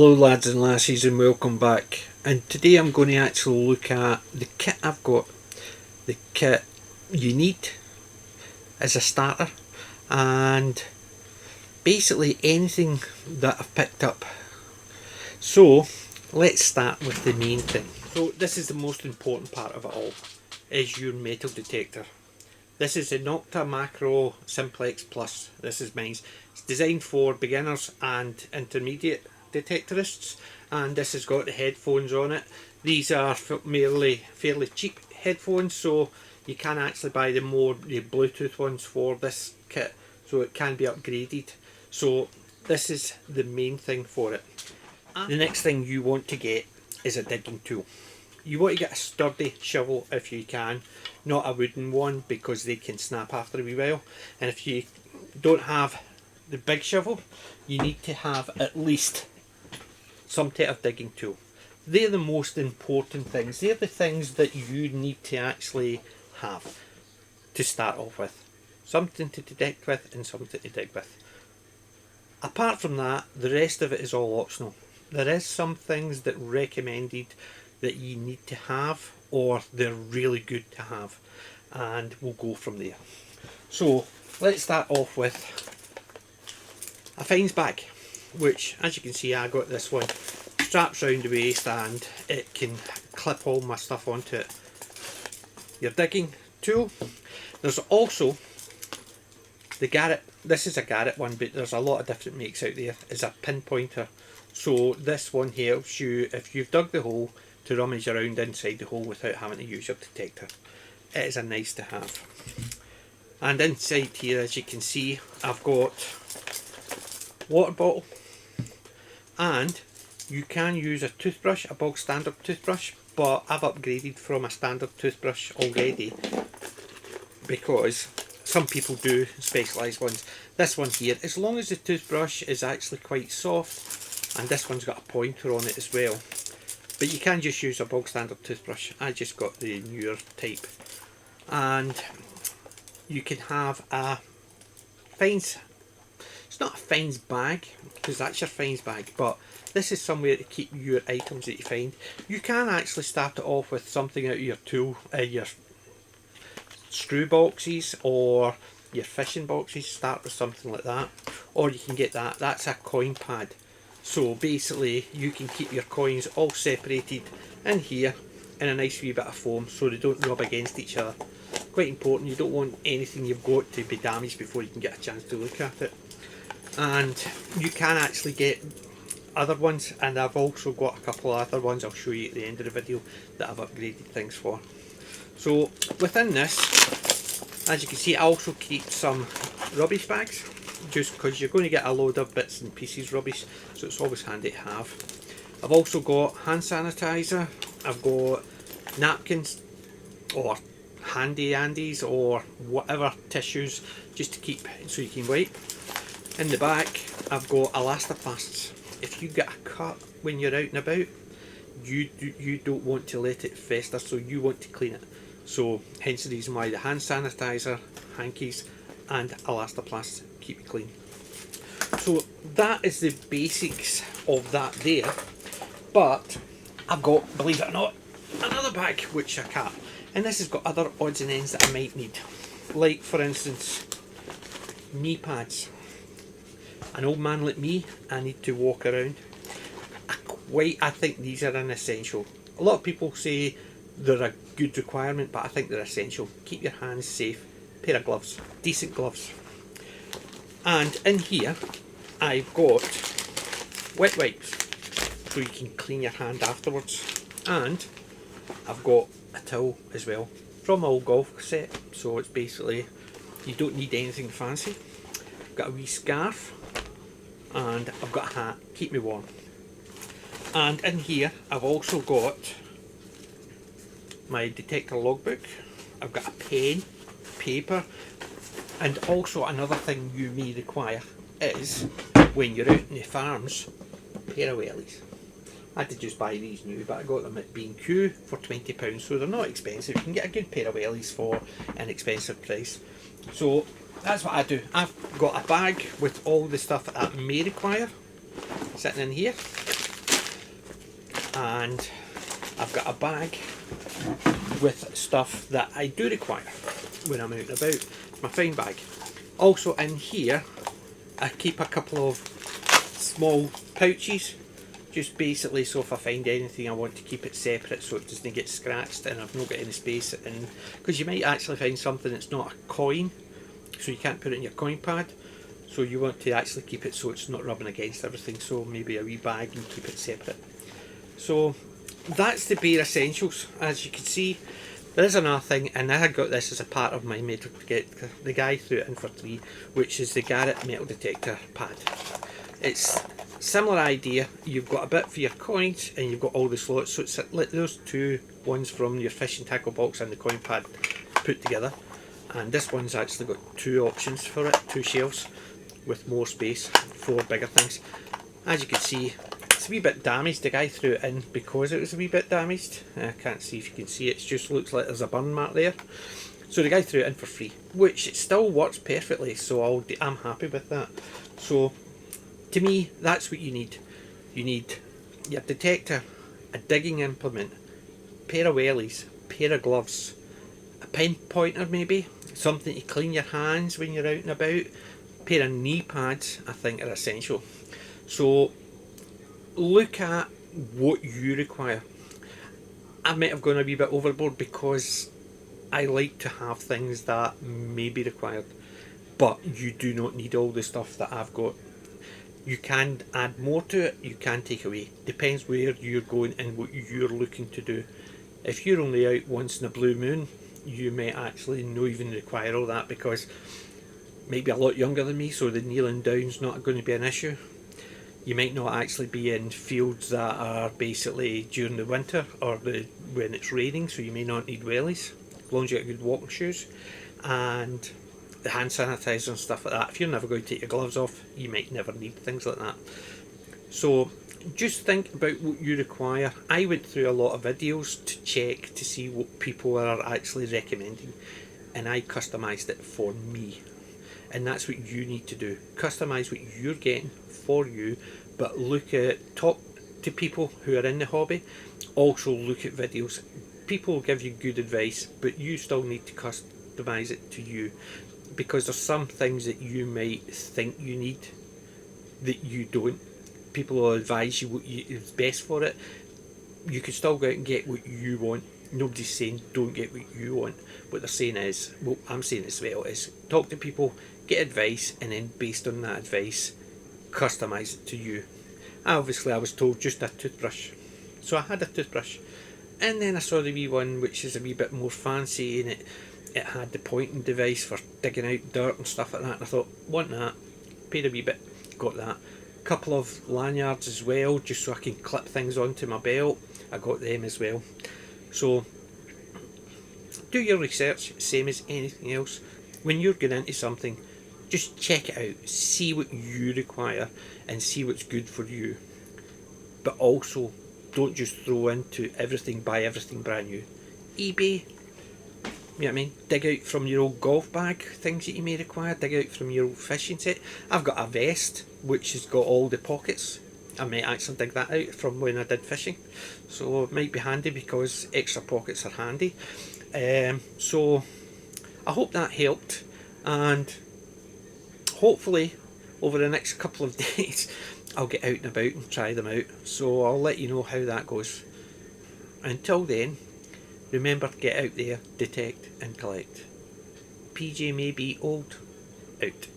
Hello lads and lassies and welcome back, and today I'm going to actually look at the kit I've got, the kit you need as a starter, and basically anything that I've picked up. So let's start with the main thing. So this is the most important part of it all, is your metal detector. This is the Nocta Macro Simplex Plus. This is mine. It's designed for beginners and intermediate detectorists, and this has got the headphones on it. These are fairly cheap headphones, so you can actually buy the Bluetooth ones for this kit, so it can be upgraded. So this is the main thing for it. The next thing you want to get is a digging tool. You want to get a sturdy shovel if you can, not a wooden one, because they can snap after a wee while. And if you don't have the big shovel, you need to have at least some type of digging tool. They're the most important things. They're the things that you need to actually have to start off with. Something to detect with and something to dig with. Apart from that, the rest of it is all optional. There is some things that are recommended that you need to have, or they're really good to have, and we'll go from there. So let's start off with a fines bag, which, as you can see, I got this one, straps round the waist and it can clip all my stuff onto it. Your digging tool. There's also the Garrett. This is a Garrett one, but there's a lot of different makes out there. Is a pinpointer. So this one helps you if you've dug the hole to rummage around inside the hole without having to use your detector. It is a nice to have. And inside here, as you can see, I've got water bottle, and you can use a toothbrush, a bog standard toothbrush, but I've upgraded from a standard toothbrush already because some people do specialised ones. This one here, as long as the toothbrush is actually quite soft, and this one's got a pointer on it as well, but you can just use a bog standard toothbrush. I just got the newer type. And you can have a fines, it's not a fines bag because that's your fines bag, but this is somewhere to keep your items that you find. You can actually start it off with something out of your tool, your screw boxes or your fishing boxes. Start with something like that, or you can get that's a coin pad. So basically you can keep your coins all separated in here in a nice wee bit of foam so they don't rub against each other. Quite important, you don't want anything you've got to be damaged before you can get a chance to look at it. And you can actually get other ones, and I've also got a couple of other ones I'll show you at the end of the video that I've upgraded things for. So within this, as you can see, I also keep some rubbish bags, just because you're going to get a load of bits and pieces rubbish, so it's always handy to have. I've also got hand sanitizer, I've got napkins or handy andies or whatever tissues just to keep so you can wipe. In the back I've got elastoplasts. If you get a cut when you're out and about, you don't want to let it fester, so you want to clean it. So hence the reason why the hand sanitizer, hankies and elastoplasts keep it clean. So that is the basics of that there, but I've got, believe it or not, another bag which I can't, and this has got other odds and ends that I might need, like for instance knee pads. An old man like me, I need to walk around. I think these are an essential. A lot of people say they're a good requirement, but I think they're essential. Keep your hands safe. Pair of gloves, decent gloves. And in here I've got wet wipes so you can clean your hand afterwards, and I've got a towel as well from my old golf set, so it's basically, you don't need anything fancy. I've got a wee scarf, and I've got a hat, keep me warm. And in here I've also got my detector logbook, I've got a pen, paper, and also another thing you may require is, when you're out in the farms, a pair of wellies. I had to just buy these new, but I got them at B&Q for £20, so they're not expensive. You can get a good pair of wellies for an expensive price. So that's what I do. I've got a bag with all the stuff that I may require sitting in here. and I've got a bag with stuff that I do require when I'm out and about. My fine bag. Also in here I keep a couple of small pouches, just basically so if I find anything I want to keep it separate so it doesn't get scratched and I've not got any space in, because you might actually find something that's not a coin, so you can't put it in your coin pad, so you want to actually keep it so it's not rubbing against everything, so maybe a wee bag and keep it separate. So that's the bare essentials. As you can see, there is another thing, and I got this as a part of my metal detector. The guy threw it in for free, which is the Garrett metal detector pad. It's similar idea. You've got a bit for your coins and you've got all the slots, so it's like those two ones from your fishing tackle box and the coin pad put together, and this one's actually got two options for it, two shelves with more space for bigger things. As you can see, it's a wee bit damaged. The guy threw it in because it was a wee bit damaged. I can't see if you can see it, it just looks like there's a burn mark there. So the guy threw it in for free, which it still works perfectly, so I'm happy with that. So to me, that's what you need. You need your detector, a digging implement, pair of wellies, pair of gloves, a pen pointer maybe, something to clean your hands when you're out and about, pair of knee pads I think are essential. So look at what you require. I might have gone a wee bit overboard because I like to have things that may be required, but you do not need all the stuff that I've got. You can add more to it, you can take away. Depends where you're going and what you're looking to do. If you're only out once in a blue moon, you may actually not even require all that, because maybe a lot younger than me, so the kneeling down's not going to be an issue. You might not actually be in fields that are basically during the winter or when it's raining, so you may not need wellies, as long as you get good walking shoes and the hand sanitizer and stuff like that. If you're never going to take your gloves off, you might never need things like that. So just think about what you require. I went through a lot of videos to check to see what people are actually recommending, and I customised it for me. And that's what you need to do. Customise what you're getting for you, but talk to people who are in the hobby. Also look at videos. People will give you good advice, but you still need to customise it to you, because there's some things that you might think you need that you don't. People will advise you what is best for it. You can still go out and get what you want. Nobody's saying don't get what you want. What they're saying is, well, I'm saying as well, is talk to people, get advice, and then based on that advice, customise it to you. Obviously I was told just a toothbrush, so I had a toothbrush, and then I saw the wee one which is a wee bit more fancy, and it had the pointing device for digging out dirt and stuff like that, and I thought, want that, paid a wee bit, got that. Couple of lanyards as well, just so I can clip things onto my belt, I got them as well. So do your research, same as anything else. When you're going into something, just check it out, see what you require and see what's good for you. But also, don't just throw into everything, buy everything brand new. eBay, you know what I mean? Dig out from your old golf bag things that you may require, dig out from your old fishing set. I've got a vest which has got all the pockets. I might actually dig that out from when I did fishing, so it might be handy because extra pockets are handy. So I hope that helped, and hopefully over the next couple of days I'll get out and about and try them out, so I'll let you know how that goes. Until then, remember to get out there, detect and collect. PJ may be old, out.